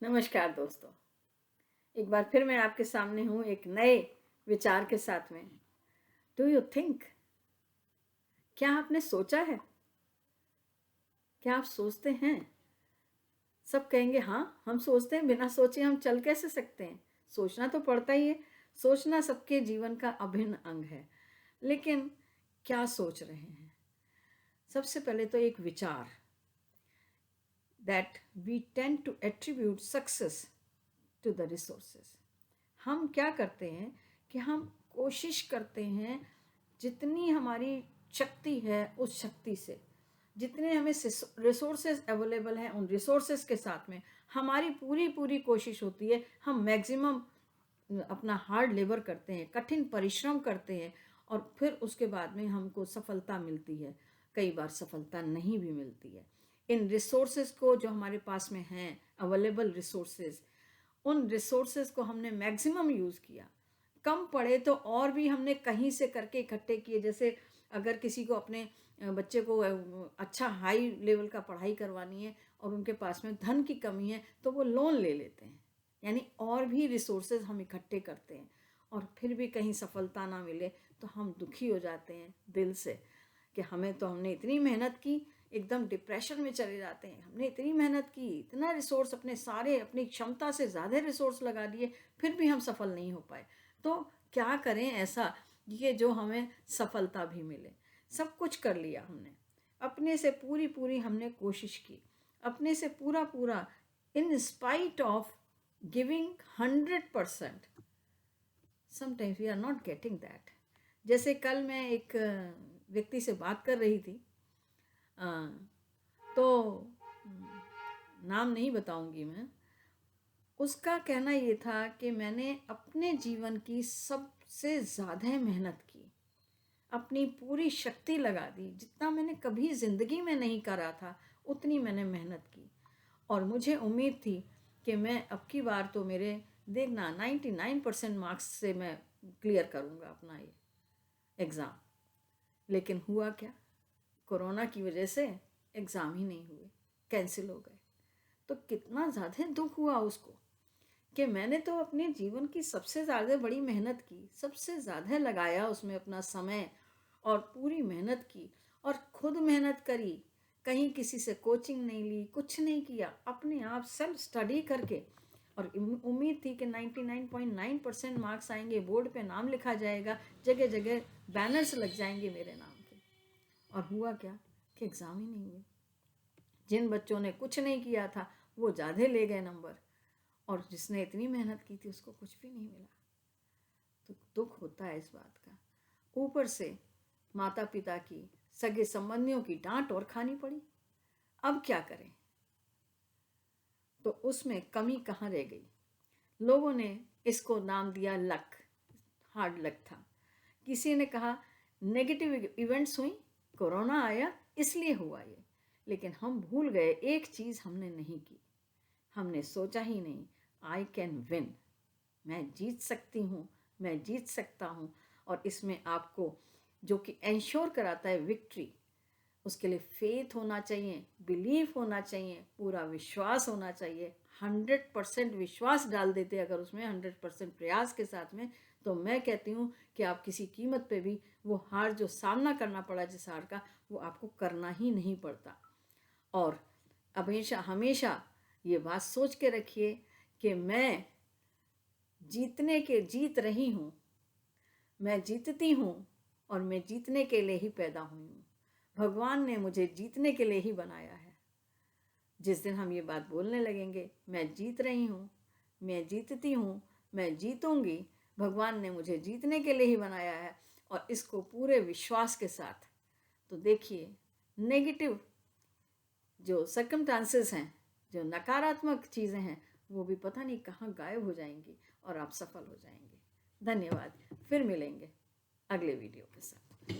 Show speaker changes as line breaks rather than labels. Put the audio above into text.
नमस्कार दोस्तों। एक बार फिर मैं आपके सामने हूँ एक नए विचार के साथ में। डू यू थिंक, क्या आपने सोचा है? क्या आप सोचते हैं? सब कहेंगे हाँ हम सोचते हैं, बिना सोचे हम चल कैसे सकते हैं। सोचना तो पड़ता ही है। सोचना सबके जीवन का अभिन्न अंग है। लेकिन क्या सोच रहे हैं? सबसे पहले तो एक विचार, that we tend to attribute success to the resources। हम क्या करते हैं कि हम कोशिश करते हैं जितनी हमारी शक्ति है उस शक्ति से, जितने हमें रिसोर्सेज अवेलेबल हैं उन रिसोर्सेज के साथ में हमारी पूरी पूरी कोशिश होती है। हम मैक्सिमम अपना हार्ड लेबर करते हैं, कठिन परिश्रम करते हैं और फिर उसके बाद में हमको सफलता मिलती है। कई बार सफलता नहीं भी मिलती है। इन रिसोर्सेज को जो हमारे पास में हैं, अवेलेबल रिसोर्सेज, उन रिसोर्सेज को हमने मैक्सिमम यूज़ किया। कम पड़े तो और भी हमने कहीं से करके इकट्ठे किए। जैसे अगर किसी को अपने बच्चे को अच्छा हाई लेवल का पढ़ाई करवानी है और उनके पास में धन की कमी है तो वो लोन ले लेते हैं, यानी और भी रिसोर्सेज हम इकट्ठे करते हैं। और फिर भी कहीं सफलता ना मिले तो हम दुखी हो जाते हैं दिल से कि हमने इतनी मेहनत की, एकदम डिप्रेशन में चले जाते हैं। हमने इतनी मेहनत की, इतना रिसोर्स अपने सारे अपनी क्षमता से ज़्यादा रिसोर्स लगा दिए, फिर भी हम सफल नहीं हो पाए। तो क्या करें ऐसा ये जो हमें सफलता भी मिले। सब कुछ कर लिया हमने, अपने से पूरी पूरी हमने कोशिश की, अपने से पूरा पूरा, in spite of giving 100%, sometimes we are not getting that. जैसे कल मैं एक व्यक्ति से बात कर रही थी, तो नाम नहीं बताऊंगी मैं। उसका कहना ये था कि मैंने अपने जीवन की सबसे ज़्यादा मेहनत की, अपनी पूरी शक्ति लगा दी, जितना मैंने कभी ज़िंदगी में नहीं करा था उतनी मैंने मेहनत की। और मुझे उम्मीद थी कि मैं अब की बार तो मेरे देखना 99% मार्क्स से मैं क्लियर करूँगा अपना ये एग्ज़ाम। लेकिन हुआ क्या, कोरोना की वजह से एग्ज़ाम ही नहीं हुए, कैंसिल हो गए। तो कितना ज़्यादा दुख हुआ उसको कि मैंने तो अपने जीवन की सबसे ज़्यादा बड़ी मेहनत की, सबसे ज़्यादा लगाया उसमें अपना समय और पूरी मेहनत की और खुद मेहनत करी। कहीं किसी से कोचिंग नहीं ली, कुछ नहीं किया, अपने आप सेल्फ स्टडी करके। और उम्मीद थी कि 99.9% मार्क्स आएंगे, बोर्ड पे नाम लिखा जाएगा, जगह जगह बैनर्स लग जाएंगे मेरे नाम के। और हुआ क्या कि एग्ज़ाम ही नहीं हुए। जिन बच्चों ने कुछ नहीं किया था वो ज़्यादा ले गए नंबर, और जिसने इतनी मेहनत की थी उसको कुछ भी नहीं मिला। तो दुख होता है इस बात का। ऊपर से माता पिता की, सगे संबंधियों की डांट और खानी पड़ी। अब क्या करें? तो उसमें कमी कहाँ रह गई? लोगों ने इसको नाम दिया लक, हार्ड लक था। किसी ने कहा नेगेटिव इवेंट्स हुई, कोरोना आया इसलिए हुआ ये। लेकिन हम भूल गए एक चीज़ हमने नहीं की, हमने सोचा ही नहीं आई कैन विन, मैं जीत सकती हूँ, मैं जीत सकता हूँ। और इसमें आपको जो कि एंश्योर कराता है विक्ट्री, उसके लिए फेथ होना चाहिए, बिलीफ होना चाहिए, पूरा विश्वास होना चाहिए। 100% विश्वास डाल देते अगर उसमें 100% प्रयास के साथ में, तो मैं कहती हूँ कि आप किसी कीमत पे भी वो हार जो सामना करना पड़ा जिस हार का, वो आपको करना ही नहीं पड़ता। और हमेशा हमेशा ये बात सोच के रखिए कि मैं जीतने के जीत रही हूँ, मैं जीतती हूँ और मैं जीतने के लिए ही पैदा हुई हूँ। भगवान ने मुझे जीतने के लिए ही बनाया है। जिस दिन हम ये बात बोलने लगेंगे मैं जीत रही हूँ, मैं जीतती हूँ, मैं जीतूंगी, भगवान ने मुझे जीतने के लिए ही बनाया है, और इसको पूरे विश्वास के साथ, तो देखिए नेगेटिव जो सर्कमस्टांसेस हैं, जो नकारात्मक चीज़ें हैं, वो भी पता नहीं कहाँ गायब हो जाएंगी और आप सफल हो जाएंगे। धन्यवाद। फिर मिलेंगे अगले वीडियो के साथ।